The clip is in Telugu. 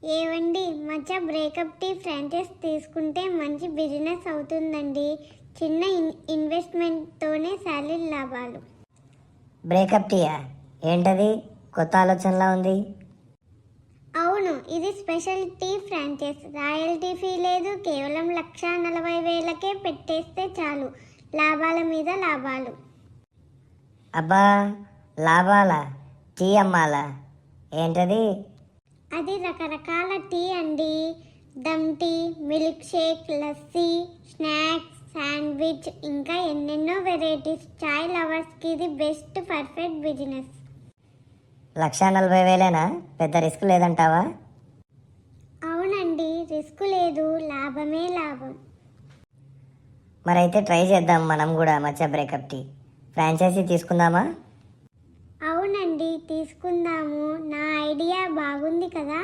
ఏవండి మధ్య బ్రేకప్ టీ ఫ్రాంచైజ్ తీసుకుంటే మంచి బిజినెస్ అవుతుందండి. చిన్న ఇన్వెస్ట్మెంట్తోనే సాలిడ్ లాభాలు. బ్రేకప్ టీయా? ఏంటది? కొత్త ఆలోచనలా ఉంది. అవును, ఇది special tea franchise. Royalty fee లేదు. కేవలం 1,40,000కే పెట్టేస్తే చాలు. లాభాల మీద లాభాలు. అబ్బా, లాభాలా? టీ అమ్మాలా? ఏంటది? అది రకరకాల టీ అండి. Dum tea, milk shake, lassi, snacks, sandwich, ఇంకా ఎన్నెన్నో వెరైటీస్. చాయ్ లవర్స్కి ఇది బెస్ట్ పర్ఫెక్ట్ బిజినెస్. 1,40,000? పెద్ద రిస్క్ లేదంటావా? అవునండి, రిస్క్ లేదు, లాభమే లాభం. మరైతే ట్రై చేద్దాం మనం కూడా మచ్చ బ్రేకప్ టీ. ఫ్రాంచైజీ తీసుకుందామా? అవునండి, తీసుకుందాము. నా ఐడియా బాగుంది కదా.